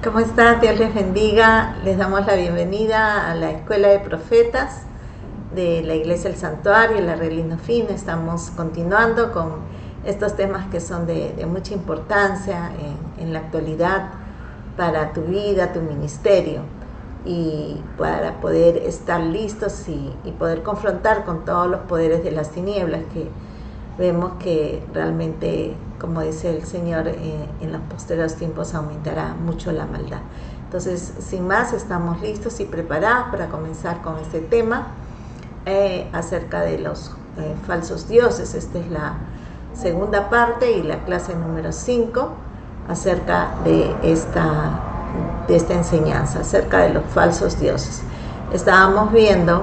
¿Cómo están? Dios les bendiga. Les damos la bienvenida a la Escuela de Profetas de la Iglesia del Santuario, la Relino Fin. Estamos continuando con estos temas que son de mucha importancia en la actualidad para tu vida, tu ministerio, y para poder estar listos y poder confrontar con todos los poderes de las tinieblas que vemos que realmente, como dice el Señor, en los posteriores tiempos aumentará mucho la maldad. Entonces, sin más, estamos listos y preparados para comenzar con este tema acerca de los falsos dioses. Esta es la segunda parte y la clase número 5 acerca de esta enseñanza, acerca de los falsos dioses. Estábamos viendo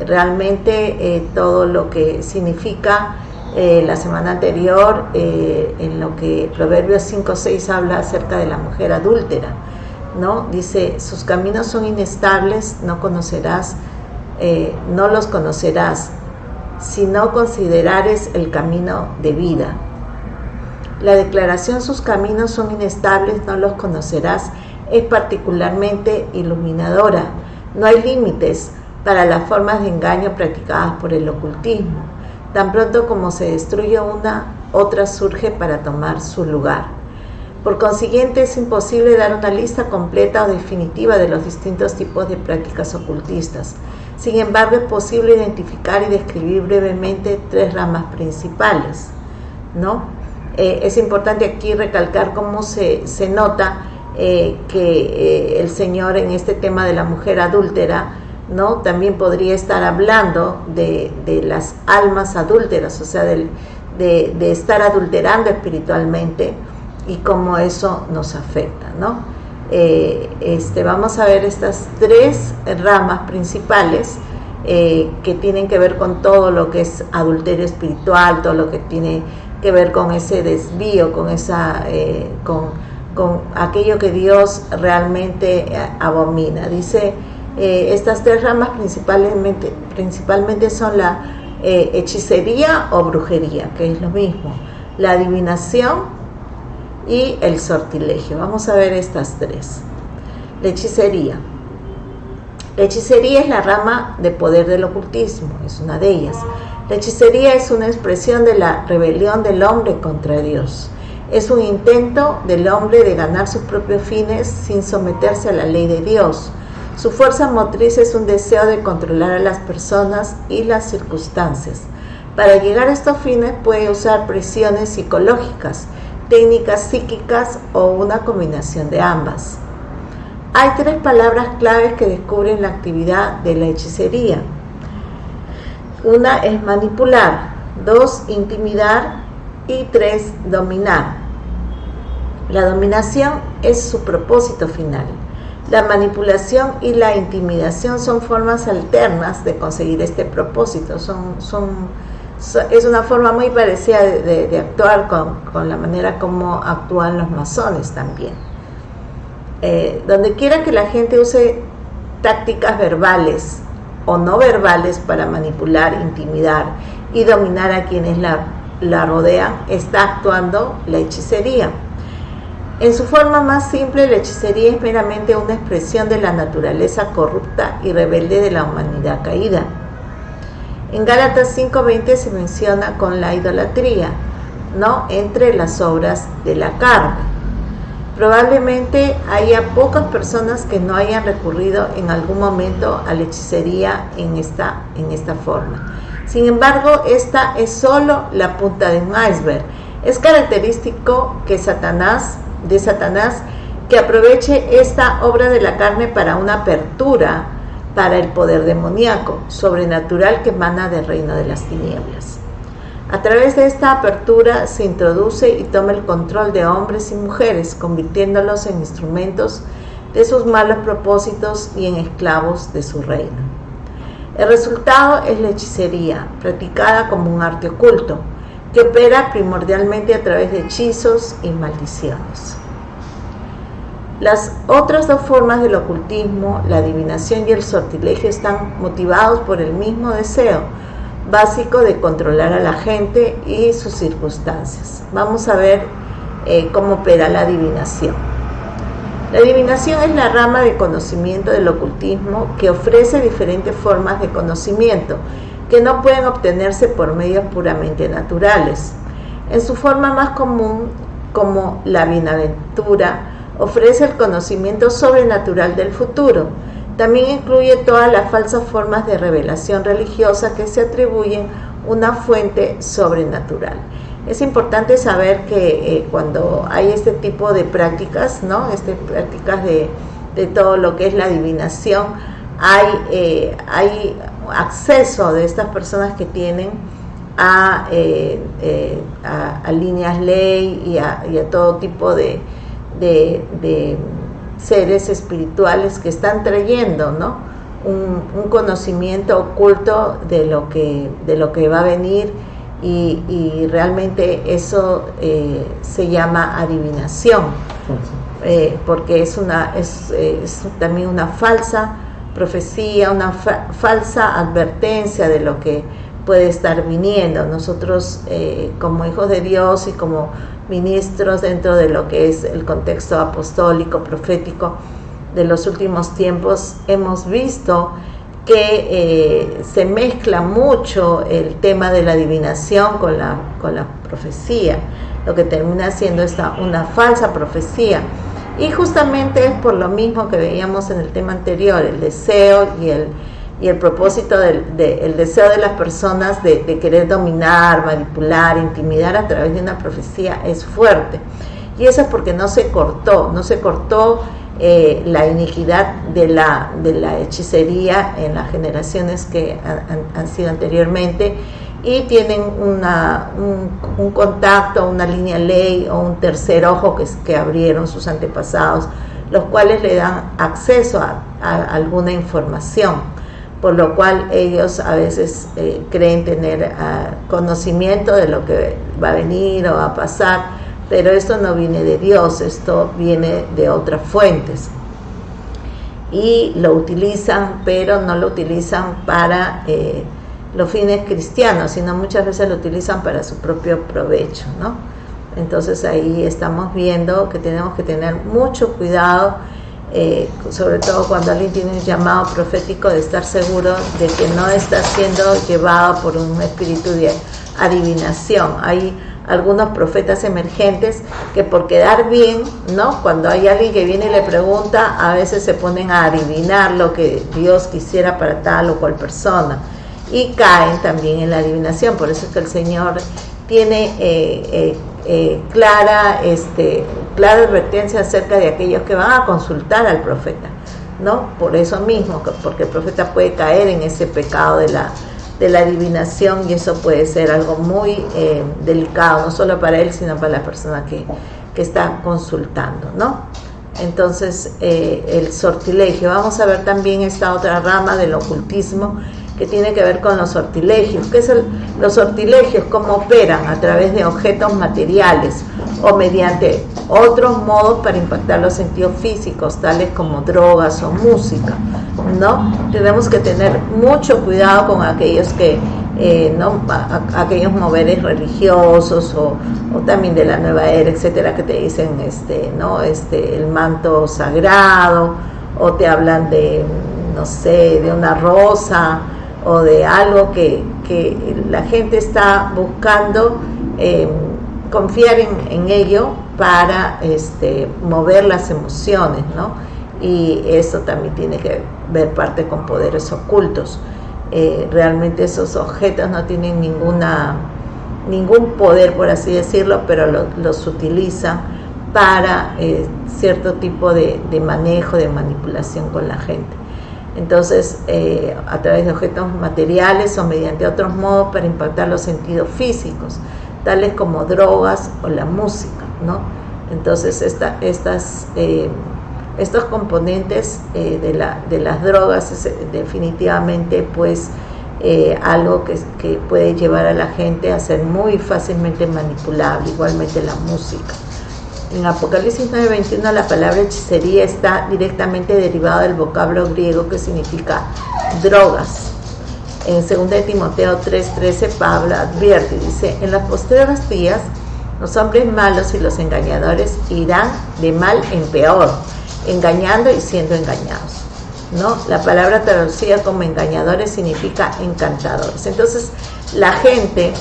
realmente todo lo que significa la semana anterior, en lo que Proverbios 5:6 habla acerca de la mujer adúltera, ¿no? Dice: sus caminos son inestables, no los conocerás, si no considerares el camino de vida. La declaración sus caminos son inestables, no los conocerás, es particularmente iluminadora. No hay límites para las formas de engaño practicadas por el ocultismo. Tan pronto como se destruye una, otra surge para tomar su lugar. Por consiguiente, es imposible dar una lista completa o definitiva de los distintos tipos de prácticas ocultistas. Sin embargo, es posible identificar y describir brevemente 3 ramas principales, ¿no? Es importante aquí recalcar cómo se nota que el Señor en este tema de la mujer adúltera, ¿no? También podría estar hablando de las almas adúlteras, o sea, de estar adulterando espiritualmente y cómo eso nos afecta, ¿no? Vamos a ver estas 3 ramas principales que tienen que ver con todo lo que es adulterio espiritual, todo lo que tiene que ver con ese desvío, con aquello que Dios realmente abomina. Dice, estas 3 ramas principalmente son la hechicería o brujería, que es lo mismo, la adivinación y el sortilegio. Vamos a ver estas 3. La hechicería. La hechicería es la rama de poder del ocultismo, es una de ellas. La hechicería es una expresión de la rebelión del hombre contra Dios. Es un intento del hombre de ganar sus propios fines sin someterse a la ley de Dios. Su fuerza motriz es un deseo de controlar a las personas y las circunstancias. Para llegar a estos fines puede usar presiones psicológicas, técnicas psíquicas o una combinación de ambas. Hay 3 palabras claves que descubren la actividad de la hechicería. Una es manipular, 2 intimidar y 3 dominar. La dominación es su propósito final. La manipulación y la intimidación son formas alternas de conseguir este propósito. Es una forma muy parecida de actuar con la manera como actúan los masones también. Donde quiera que la gente use tácticas verbales o no verbales para manipular, intimidar y dominar a quienes la rodean, está actuando la hechicería. En su forma más simple, la hechicería es meramente una expresión de la naturaleza corrupta y rebelde de la humanidad caída. En Gálatas 5:20 se menciona con la idolatría, ¿no?, entre las obras de la carne. Probablemente haya pocas personas que no hayan recurrido en algún momento a la hechicería en esta forma. Sin embargo, esta es solo la punta de un iceberg. Es característico de Satanás que aproveche esta obra de la carne para una apertura para el poder demoníaco, sobrenatural que emana del reino de las tinieblas. A través de esta apertura se introduce y toma el control de hombres y mujeres, convirtiéndolos en instrumentos de sus malos propósitos y en esclavos de su reino. El resultado es la hechicería, practicada como un arte oculto, que opera primordialmente a través de hechizos y maldiciones. Las otras 2 formas del ocultismo, la adivinación y el sortilegio, están motivados por el mismo deseo básico de controlar a la gente y sus circunstancias. Vamos a ver cómo opera la adivinación. La adivinación es la rama de conocimiento del ocultismo que ofrece diferentes formas de conocimiento que no pueden obtenerse por medios puramente naturales. En su forma más común, como la bienaventura, ofrece el conocimiento sobrenatural del futuro. También incluye todas las falsas formas de revelación religiosa que se atribuyen una fuente sobrenatural. Es importante saber que cuando hay este tipo de prácticas, ¿no? Prácticas de todo lo que es la adivinación, hay acceso de estas personas que tienen a líneas ley y a todo tipo de seres espirituales que están trayendo, ¿no? un conocimiento oculto de lo que va a venir, y realmente eso se llama adivinación, porque es también una falsa profecía, una falsa advertencia de lo que puede estar viniendo. Nosotros como hijos de Dios y como ministros dentro de lo que es el contexto apostólico, profético de los últimos tiempos, hemos visto que se mezcla mucho el tema de la adivinación con la profecía, lo que termina siendo una falsa profecía. Y justamente es por lo mismo que veíamos en el tema anterior, el deseo y el propósito el deseo de las personas de querer dominar, manipular, intimidar a través de una profecía es fuerte. Y eso es porque no se cortó la iniquidad de la hechicería en las generaciones que han sido anteriormente, y tienen un contacto, una línea ley o un tercer ojo que abrieron sus antepasados, los cuales le dan acceso a alguna información, por lo cual ellos a veces creen tener conocimiento de lo que va a venir o va a pasar, pero esto no viene de Dios, esto viene de otras fuentes, y lo utilizan, pero no lo utilizan para los fines cristianos, sino muchas veces lo utilizan para su propio provecho, ¿no? Entonces ahí estamos viendo que tenemos que tener mucho cuidado, sobre todo cuando alguien tiene un llamado profético, de estar seguro de que no está siendo llevado por un espíritu de adivinación. Hay algunos profetas emergentes que por quedar bien, ¿no? Cuando hay alguien que viene y le pregunta, a veces se ponen a adivinar lo que Dios quisiera para tal o cual persona, y caen también en la adivinación. Por eso es que el Señor tiene clara advertencia acerca de aquellos que van a consultar al profeta, ¿no? Por eso mismo, porque el profeta puede caer en ese pecado de la adivinación, y eso puede ser algo muy delicado, no solo para él, sino para la persona que está consultando, ¿no? Entonces, el sortilegio. Vamos a ver también esta otra rama del ocultismo que tiene que ver con los sortilegios. ¿Qué es los sortilegios? ¿Cómo operan? A través de objetos materiales o mediante otros modos para impactar los sentidos físicos, tales como drogas o música, ¿no? Tenemos que tener mucho cuidado con aquellos aquellos moveres religiosos o también de la nueva era, etcétera, que te dicen el manto sagrado, o te hablan de, no sé, de una rosa o de algo que la gente está buscando confiar en ello para mover las emociones, ¿no? Y eso también tiene que ver parte con poderes ocultos. Realmente esos objetos no tienen ningún poder, por así decirlo, pero los utilizan para cierto tipo de manejo, de manipulación con la gente. Entonces, a través de objetos materiales o mediante otros modos para impactar los sentidos físicos, tales como drogas o la música, ¿no? Entonces, estos componentes de las drogas es definitivamente pues algo que puede llevar a la gente a ser muy fácilmente manipulable, igualmente la música. En Apocalipsis 9:21 la palabra hechicería está directamente derivada del vocablo griego que significa drogas. En 2 Timoteo 3:13 Pablo advierte y dice: en los postreros días los hombres malos y los engañadores irán de mal en peor, engañando y siendo engañados, ¿no? La palabra traducida como engañadores significa encantadores. Entonces, la gente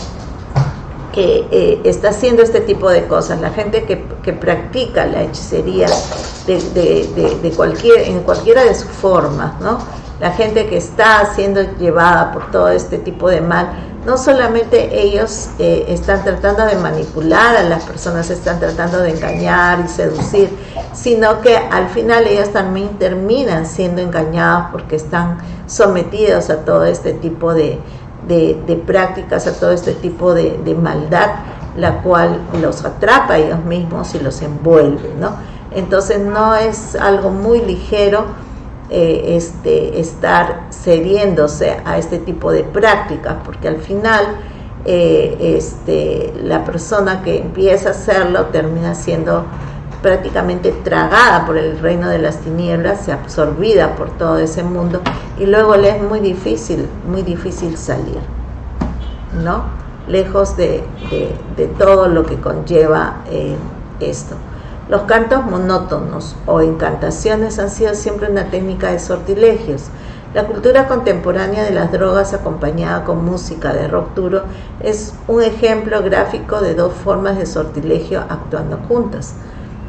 que está haciendo este tipo de cosas, la gente que practica la hechicería en cualquiera de sus formas, ¿no? La gente que está siendo llevada por todo este tipo de mal, no solamente ellos están tratando de manipular a las personas, están tratando de engañar y seducir, sino que al final ellos también terminan siendo engañados porque están sometidos a todo este tipo de prácticas, a todo este tipo de maldad, la cual los atrapa a ellos mismos y los envuelve, ¿no? Entonces no es algo muy ligero estar cediéndose a este tipo de prácticas, porque al final la persona que empieza a hacerlo termina siendo prácticamente tragada por el reino de las tinieblas, absorbida por todo ese mundo, y luego le es muy difícil salir, ¿no? Lejos de todo lo que conlleva esto. Los cantos monótonos o encantaciones han sido siempre una técnica de sortilegios. La cultura contemporánea de las drogas acompañada con música de rock duro es un ejemplo gráfico de dos formas de sortilegio actuando juntas,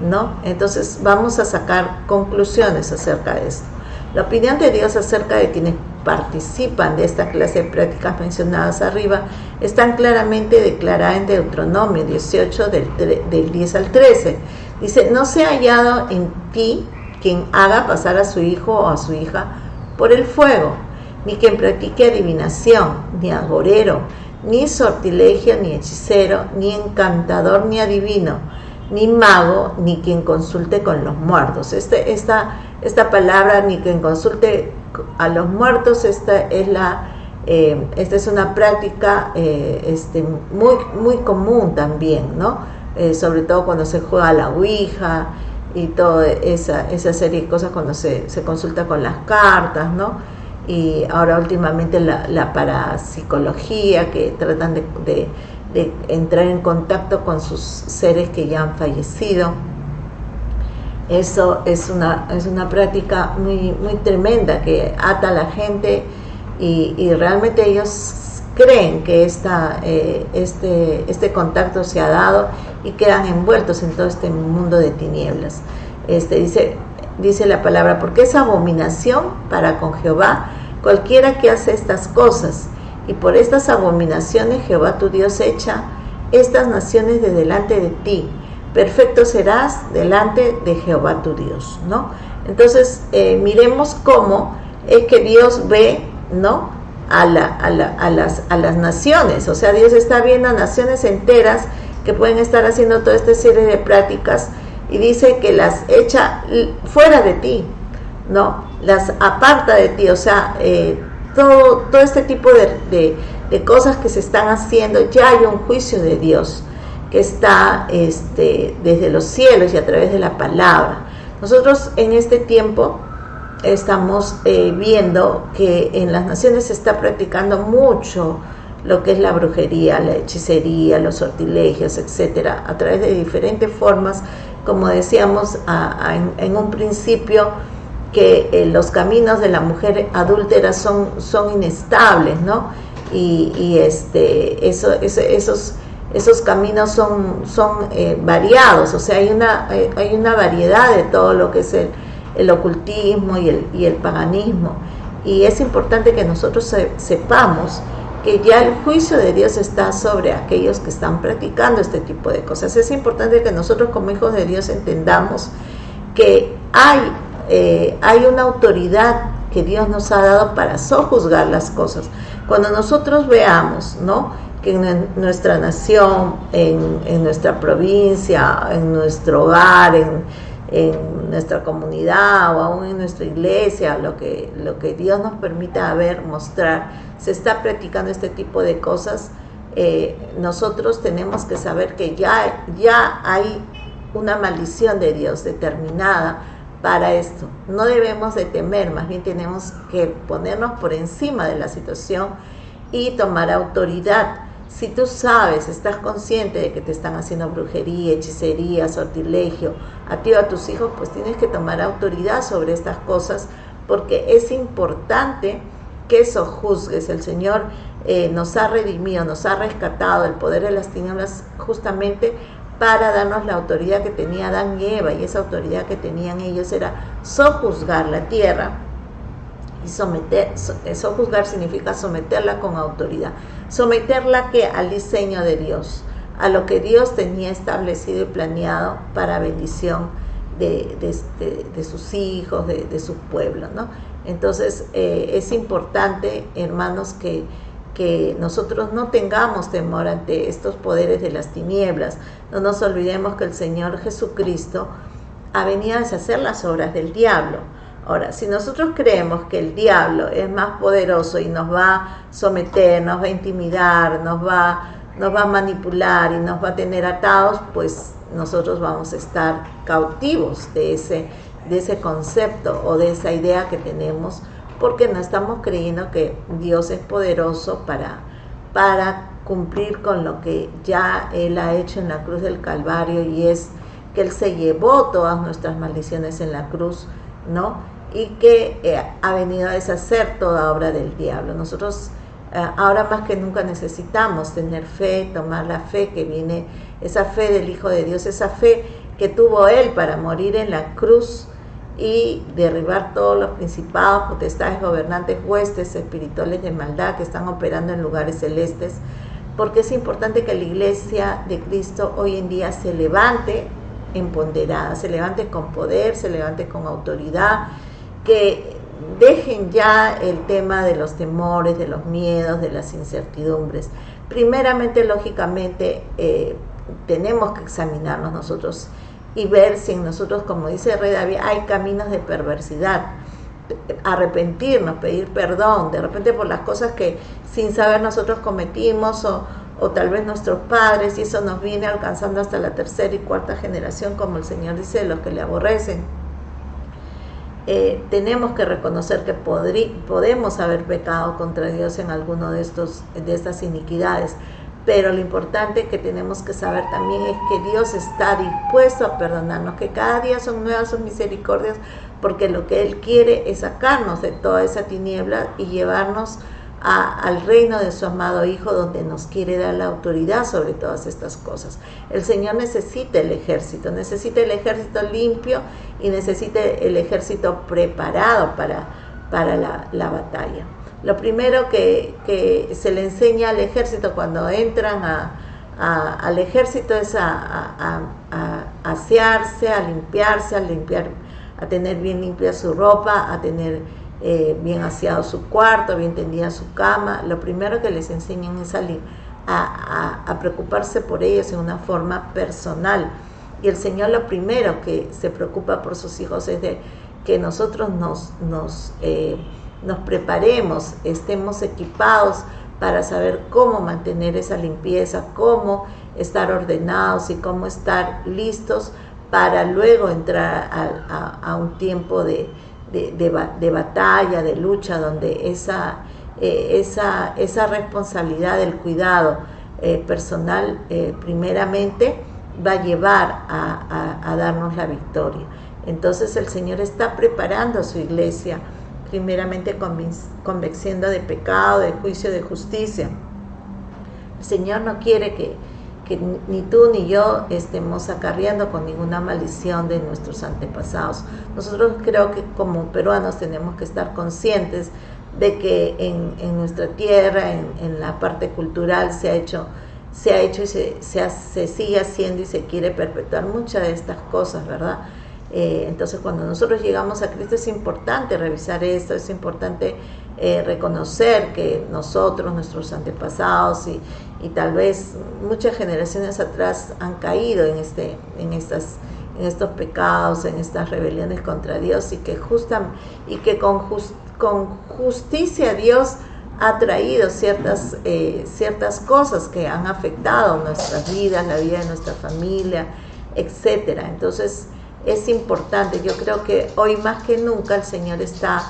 ¿no? Entonces vamos a sacar conclusiones acerca de esto. La opinión de Dios acerca de quienes participan de esta clase de prácticas mencionadas arriba están claramente declaradas en Deuteronomio 18 del 10 al 13. Dice: no se ha hallado en ti quien haga pasar a su hijo o a su hija por el fuego, ni quien practique adivinación, ni agorero, ni sortilegio, ni hechicero, ni encantador, ni adivino, ni mago, ni quien consulte con los muertos. Esta palabra, ni quien consulte a los muertos, esta es una práctica muy común también, ¿no? Sobre todo cuando se juega a la ouija y toda esa serie de cosas, cuando se consulta con las cartas, ¿no? Y ahora últimamente la parapsicología, que tratan de entrar en contacto con sus seres que ya han fallecido. Eso es una práctica muy tremenda que ata a la gente, y realmente ellos creen que este contacto se ha dado y quedan envueltos en todo este mundo de tinieblas. Dice la palabra: porque es abominación para con Jehová cualquiera que hace estas cosas, y por estas abominaciones Jehová tu Dios echa estas naciones de delante de ti. Perfecto serás delante de Jehová tu Dios, ¿no? Entonces miremos cómo es que Dios ve, ¿no?, a las naciones. O sea, Dios está viendo a naciones enteras que pueden estar haciendo toda esta serie de prácticas, y dice que las echa fuera de ti, ¿no? Las aparta de ti. O sea, todo este tipo de cosas que se están haciendo, ya hay un juicio de Dios que está desde los cielos y a través de la palabra. Nosotros en este tiempo estamos viendo que en las naciones se está practicando mucho lo que es la brujería, la hechicería, los sortilegios, etcétera, a través de diferentes formas. Como decíamos en un principio, que los caminos de la mujer adúltera son inestables, ¿no? Y esos caminos son variados. O sea, hay una variedad de todo lo que es el ocultismo y el paganismo, y es importante que nosotros sepamos que ya el juicio de Dios está sobre aquellos que están practicando este tipo de cosas. Es importante que nosotros como hijos de Dios entendamos que hay una autoridad que Dios nos ha dado para sojuzgar las cosas. Cuando nosotros veamos, ¿no?, que en nuestra nación, en nuestra provincia, en nuestro hogar, en nuestra comunidad o aún en nuestra iglesia, lo que Dios nos permita ver, mostrar, se está practicando este tipo de cosas, nosotros tenemos que saber que ya hay una maldición de Dios determinada para esto. No debemos de temer, más bien tenemos que ponernos por encima de la situación y tomar autoridad. Si tú sabes, estás consciente de que te están haciendo brujería, hechicería, sortilegio, a ti o a tus hijos, pues tienes que tomar autoridad sobre estas cosas, porque es importante que sojuzgues. El Señor nos ha redimido, nos ha rescatado del poder de las tinieblas justamente para darnos la autoridad que tenía Adán y Eva, y esa autoridad que tenían ellos era sojuzgar la tierra. Y sojuzgar significa someterla con autoridad. Someterla que al diseño de Dios, a lo que Dios tenía establecido y planeado para bendición de sus hijos, de su pueblo, ¿no? Entonces es importante, hermanos, que nosotros no tengamos temor ante estos poderes de las tinieblas. No nos olvidemos que el Señor Jesucristo ha venido a deshacer las obras del diablo. Ahora, si nosotros creemos que el diablo es más poderoso y nos va a someter, nos va a intimidar, nos va a manipular y nos va a tener atados, pues nosotros vamos a estar cautivos de ese concepto o de esa idea que tenemos, porque no estamos creyendo que Dios es poderoso para cumplir con lo que ya Él ha hecho en la cruz del Calvario, y es que Él se llevó todas nuestras maldiciones en la cruz, ¿no? Y que ha venido a deshacer toda obra del diablo. Nosotros ahora más que nunca necesitamos tener fe, tomar la fe que viene, esa fe del Hijo de Dios, esa fe que tuvo Él para morir en la cruz y derribar todos los principados, potestades, gobernantes, huestes espirituales de maldad que están operando en lugares celestes, porque es importante que la iglesia de Cristo hoy en día se levante empoderada, se levante con poder, se levante con autoridad, que dejen ya el tema de los temores, de los miedos, de las incertidumbres. Primeramente, lógicamente, tenemos que examinarnos nosotros y ver si en nosotros, como dice el rey David, hay caminos de perversidad. Arrepentirnos, pedir perdón, de repente por las cosas que sin saber nosotros cometimos, o tal vez nuestros padres, y eso nos viene alcanzando hasta la tercera y cuarta generación, como el Señor dice, de los que le aborrecen. Tenemos que reconocer que podemos haber pecado contra Dios en alguno de estas iniquidades, pero lo importante que tenemos que saber también es que Dios está dispuesto a perdonarnos, que cada día son nuevas sus misericordias, porque lo que Él quiere es sacarnos de toda esa tiniebla y llevarnos al reino de su amado Hijo, donde nos quiere dar la autoridad sobre todas estas cosas. El Señor necesita el ejército limpio, y necesita el ejército preparado para la batalla. Lo primero que se le enseña al ejército cuando entran al ejército es a asearse, a limpiarse, a tener bien limpia su ropa, a tener bien aseado su cuarto, bien tendida su cama. Lo primero que les enseñan es a preocuparse por ellos en una forma personal. Y el Señor lo primero que se preocupa por sus hijos es de que nosotros nos preparemos, estemos equipados para saber cómo mantener esa limpieza, cómo estar ordenados y cómo estar listos para luego entrar a un tiempo de batalla, de lucha, donde esa responsabilidad del cuidado personal primeramente va a llevar a darnos la victoria. Entonces el Señor está preparando a su iglesia, primeramente convenciendo de pecado, de juicio, de justicia. El Señor no quiere que ni tú ni yo estemos acarreando con ninguna maldición de nuestros antepasados. Nosotros creo que como peruanos tenemos que estar conscientes de que en nuestra tierra, en la parte cultural, se ha hecho y se sigue haciendo y se quiere perpetuar muchas de estas cosas, ¿verdad? Entonces cuando nosotros llegamos a Cristo es importante revisar esto, es importante reconocer que nosotros, nuestros antepasados y tal vez muchas generaciones atrás han caído en estos pecados, en estas rebeliones contra Dios, y que con justicia Dios ha traído ciertas cosas que han afectado nuestras vidas, la vida de nuestra familia, etcétera. Entonces es importante, yo creo que hoy más que nunca el Señor está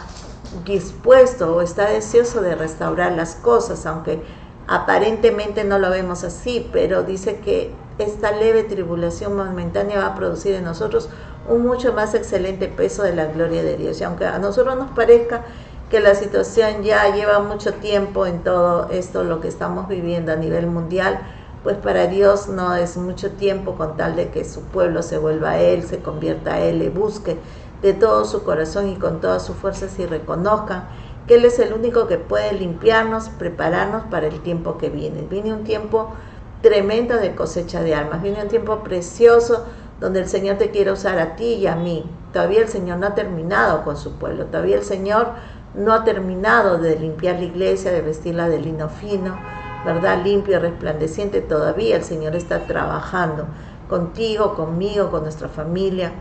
dispuesto o está deseoso de restaurar las cosas, aunque Aparentemente no lo vemos así, pero dice que esta leve tribulación momentánea va a producir en nosotros un mucho más excelente peso de la gloria de Dios. Y aunque a nosotros nos parezca que la situación ya lleva mucho tiempo en todo esto, lo que estamos viviendo a nivel mundial, pues para Dios no es mucho tiempo, con tal de que su pueblo se vuelva a Él, se convierta a Él, le busque de todo su corazón y con todas sus fuerzas y reconozcan que Él es el único que puede limpiarnos, prepararnos para el tiempo que viene. Viene un tiempo tremendo de cosecha de almas, viene un tiempo precioso donde el Señor te quiere usar a ti y a mí. Todavía el Señor no ha terminado con su pueblo, todavía el Señor no ha terminado de limpiar la iglesia, de vestirla de lino fino, ¿verdad? Limpio y resplandeciente. Todavía el Señor está trabajando contigo, conmigo, con nuestra familia.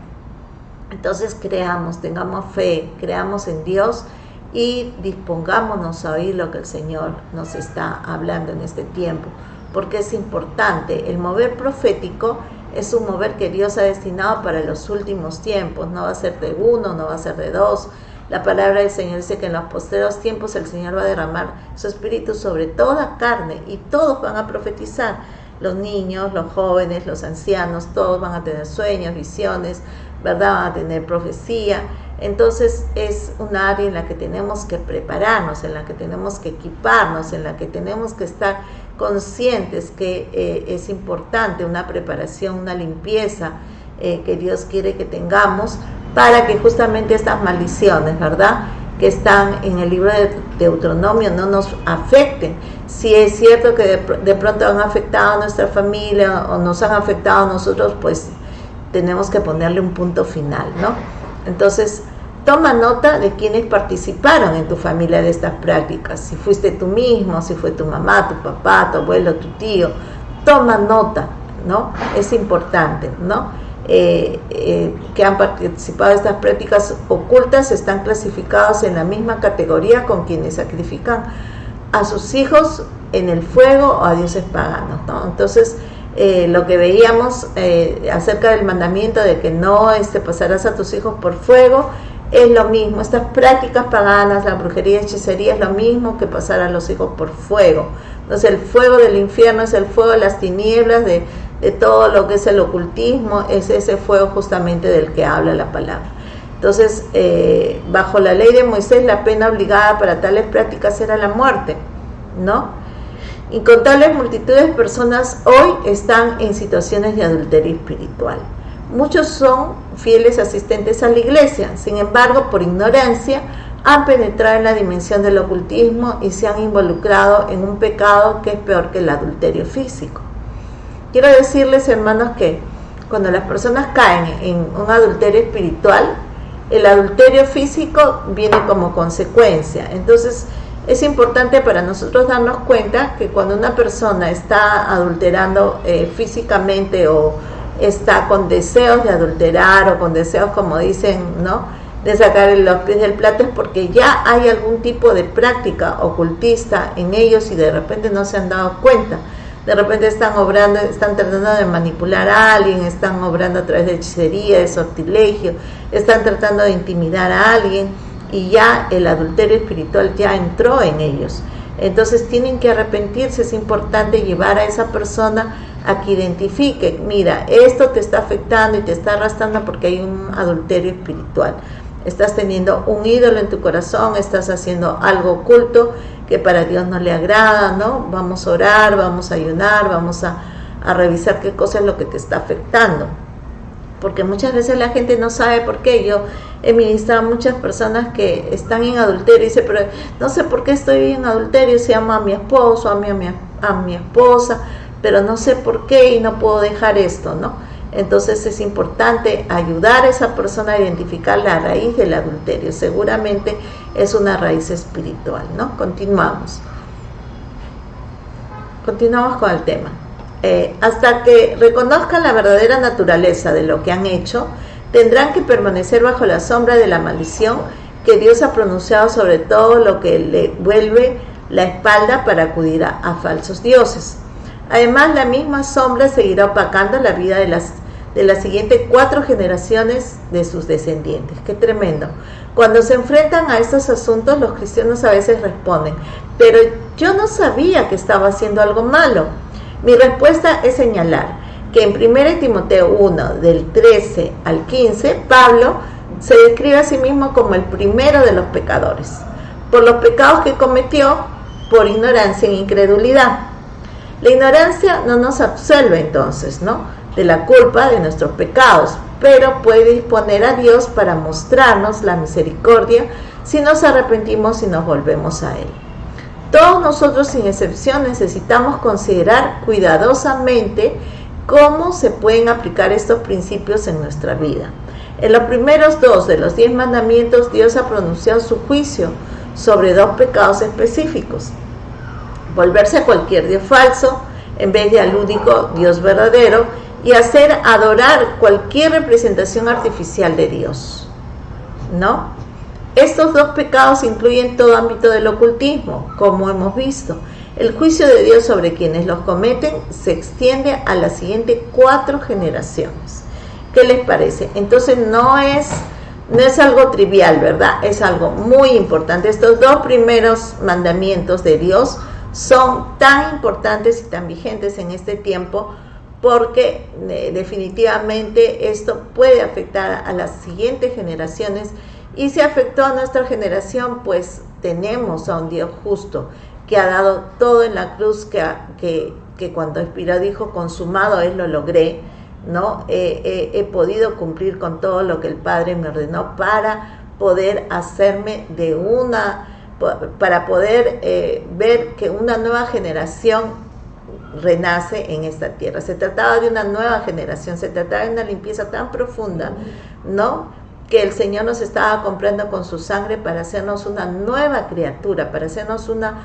Entonces creamos, tengamos fe, creamos en Dios y dispongámonos a oír lo que el Señor nos está hablando en este tiempo, porque es importante. El mover profético es un mover que Dios ha destinado para los últimos tiempos. No va a ser de uno, no va a ser de dos. La palabra del Señor dice que en los postreros tiempos el Señor va a derramar su espíritu sobre toda carne y todos van a profetizar. Los niños, los jóvenes, los ancianos, todos van a tener sueños, visiones, ¿verdad? Van a tener profecía. Entonces es un área en la que tenemos que prepararnos, en la que tenemos que equiparnos, en la que tenemos que estar conscientes que es importante una preparación, una limpieza que Dios quiere que tengamos para que justamente estas maldiciones, ¿verdad?, que están en el libro de Deuteronomio no nos afecten. Si es cierto que de pronto han afectado a nuestra familia o nos han afectado a nosotros, pues tenemos que ponerle un punto final, ¿no? Entonces, toma nota de quienes participaron en tu familia de estas prácticas. Si fuiste tú mismo, si fue tu mamá, tu papá, tu abuelo, tu tío, toma nota, ¿no? Es importante, ¿no? Que han participado de estas prácticas ocultas están clasificados en la misma categoría con quienes sacrifican a sus hijos en el fuego o a dioses paganos, ¿no? Entonces, lo que veíamos acerca del mandamiento de que no pasarás a tus hijos por fuego, es lo mismo. Estas prácticas paganas, la brujería y hechicería, es lo mismo que pasar a los hijos por fuego. Entonces el fuego del infierno es el fuego de las tinieblas, de todo lo que es el ocultismo, es ese fuego justamente del que habla la palabra. Entonces, bajo la ley de Moisés, la pena obligada para tales prácticas era la muerte, ¿no? Incontables multitudes de personas hoy están en situaciones de adulterio espiritual. Muchos son fieles asistentes a la iglesia, sin embargo, por ignorancia, han penetrado en la dimensión del ocultismo y se han involucrado en un pecado que es peor que el adulterio físico. Quiero decirles, hermanos, que cuando las personas caen en un adulterio espiritual, el adulterio físico viene como consecuencia. Entonces, es importante para nosotros darnos cuenta que cuando una persona está adulterando físicamente o está con deseos de adulterar o con deseos, como dicen, ¿no?, de sacar los pies del plato, es porque ya hay algún tipo de práctica ocultista en ellos y de repente no se han dado cuenta. De repente están obrando, están tratando de manipular a alguien, están obrando a través de hechicería, de sortilegio, están tratando de intimidar a alguien y ya el adulterio espiritual ya entró en ellos. Entonces tienen que arrepentirse. Es importante llevar a esa persona a que identifique, mira, esto te está afectando y te está arrastrando porque hay un adulterio espiritual. Estás teniendo un ídolo en tu corazón, estás haciendo algo oculto que para Dios no le agrada, ¿no? Vamos a orar, vamos a ayunar, vamos a revisar qué cosa es lo que te está afectando. Porque muchas veces la gente no sabe por qué. Yo he ministrado a muchas personas que están en adulterio y dicen, pero no sé por qué estoy en adulterio, si amo a mi esposo, a mi esposa, pero no sé por qué y no puedo dejar esto, ¿no? Entonces es importante ayudar a esa persona a identificar la raíz del adulterio. Seguramente es una raíz espiritual, ¿no? Continuamos con el tema. Hasta que reconozcan la verdadera naturaleza de lo que han hecho, tendrán que permanecer bajo la sombra de la maldición que Dios ha pronunciado sobre todo lo que le vuelve la espalda para acudir a falsos dioses. Además, la misma sombra seguirá opacando la vida de de las siguientes 4 generaciones de sus descendientes. ¡Qué tremendo! Cuando se enfrentan a estos asuntos, los cristianos a veces responden, pero yo no sabía que estaba haciendo algo malo. Mi respuesta es señalar que en 1 Timoteo 1, del 13 al 15, Pablo se describe a sí mismo como el primero de los pecadores, por los pecados que cometió por ignorancia e incredulidad. La ignorancia no nos absuelve entonces, ¿no?, de la culpa de nuestros pecados, pero puede disponer a Dios para mostrarnos la misericordia si nos arrepentimos y nos volvemos a Él. Todos nosotros, sin excepción, necesitamos considerar cuidadosamente cómo se pueden aplicar estos principios en nuestra vida. En los primeros 2 de los 10 mandamientos, Dios ha pronunciado su juicio sobre 2 pecados específicos: volverse a cualquier dios falso en vez de al único Dios verdadero, y hacer adorar cualquier representación artificial de Dios, ¿no? Estos 2 pecados incluyen todo ámbito del ocultismo, como hemos visto. El juicio de Dios sobre quienes los cometen se extiende a las siguientes 4 generaciones. ¿Qué les parece? Entonces no es algo trivial, ¿verdad? Es algo muy importante. Estos 2 primeros mandamientos de Dios son tan importantes y tan vigentes en este tiempo, porque definitivamente esto puede afectar a las siguientes generaciones, y si afectó a nuestra generación, pues tenemos a un Dios justo que ha dado todo en la cruz, que cuando expiró dijo: consumado es, lo logré, ¿no? He podido cumplir con todo lo que el Padre me ordenó para poder hacerme para poder ver que una nueva generación renace en esta tierra. Se trataba de una nueva generación, se trataba de una limpieza tan profunda, ¿no?, que el Señor nos estaba comprando con su sangre para hacernos una nueva criatura, para hacernos una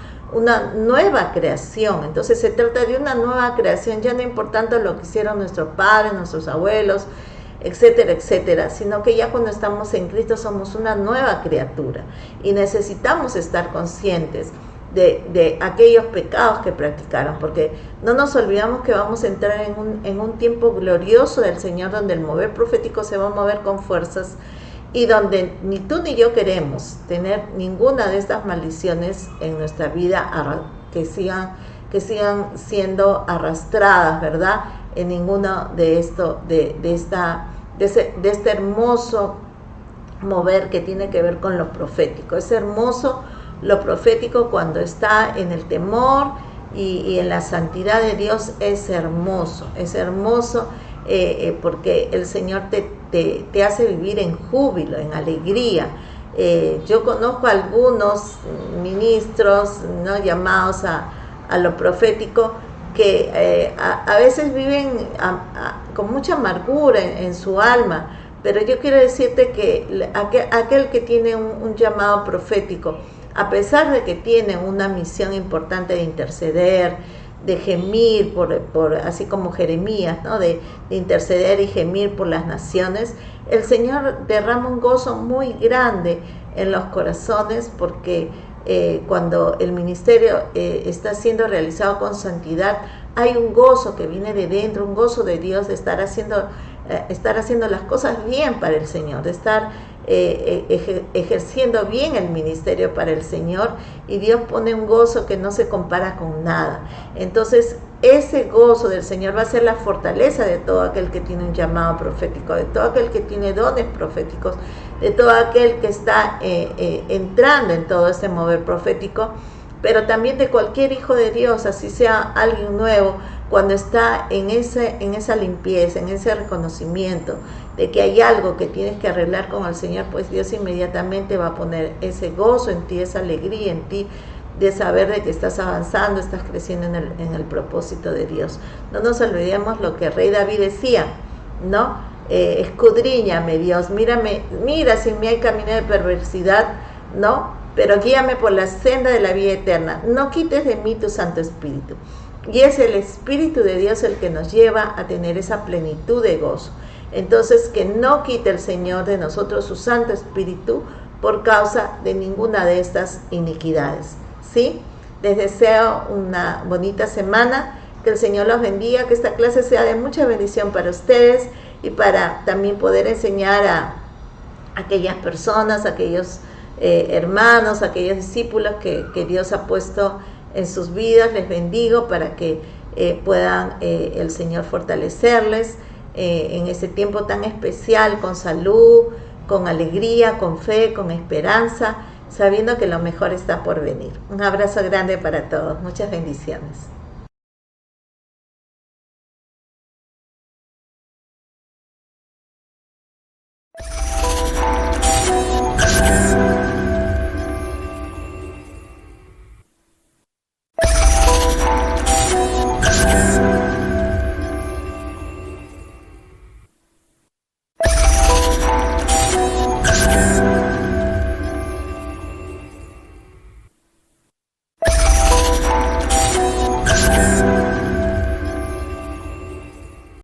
nueva creación. Entonces se trata de una nueva creación, ya no importando lo que hicieron nuestros padres, nuestros abuelos, etcétera, etcétera, sino que ya cuando estamos en Cristo somos una nueva criatura, y necesitamos estar conscientes de aquellos pecados que practicaron, porque no nos olvidamos que vamos a entrar en un tiempo glorioso del Señor, donde el mover profético se va a mover con fuerzas, y donde ni tú ni yo queremos tener ninguna de estas maldiciones en nuestra vida que sigan siendo arrastradas, ¿verdad?, en ninguno de este hermoso mover que tiene que ver con lo profético. Es hermoso lo profético cuando está en el temor y en la santidad de Dios. Es hermoso porque el Señor te hace vivir en júbilo, en alegría. Yo conozco a algunos ministros, ¿no?, llamados a lo profético, que a veces viven con mucha amargura en su alma, pero yo quiero decirte que aquel que tiene un llamado profético, a pesar de que tiene una misión importante de interceder, de gemir, así como Jeremías, ¿no?, de interceder y gemir por las naciones, el Señor derrama un gozo muy grande en los corazones, porque cuando el ministerio está siendo realizado con santidad, hay un gozo que viene de dentro, un gozo de Dios de estar haciendo las cosas bien para el Señor, de estar ejerciendo bien el ministerio para el Señor, y Dios pone un gozo que no se compara con nada. Entonces ese gozo del Señor va a ser la fortaleza de todo aquel que tiene un llamado profético, de todo aquel que tiene dones proféticos, de todo aquel que está entrando en todo este mover profético, pero también de cualquier hijo de Dios, así sea alguien nuevo, cuando está en esa limpieza, en ese reconocimiento de que hay algo que tienes que arreglar con el Señor, pues Dios inmediatamente va a poner ese gozo en ti, esa alegría en ti, de saber de que estás avanzando, estás creciendo en el propósito de Dios. No nos olvidemos lo que el rey David decía, ¿no? Escudriñame, Dios, mira si en mí hay camino de perversidad, ¿no?, pero guíame por la senda de la vida eterna. No quites de mí tu Santo Espíritu. Y es el Espíritu de Dios el que nos lleva a tener esa plenitud de gozo. Entonces, que no quite el Señor de nosotros su Santo Espíritu por causa de ninguna de estas iniquidades, ¿sí? Les deseo una bonita semana, que el Señor los bendiga, que esta clase sea de mucha bendición para ustedes, y para también poder enseñar a aquellas personas, aquellos hermanos, aquellos discípulos que Dios ha puesto en sus vidas. Les bendigo para que puedan el Señor fortalecerles en ese tiempo tan especial, con salud, con alegría, con fe, con esperanza, sabiendo que lo mejor está por venir. Un abrazo grande para todos. Muchas bendiciones.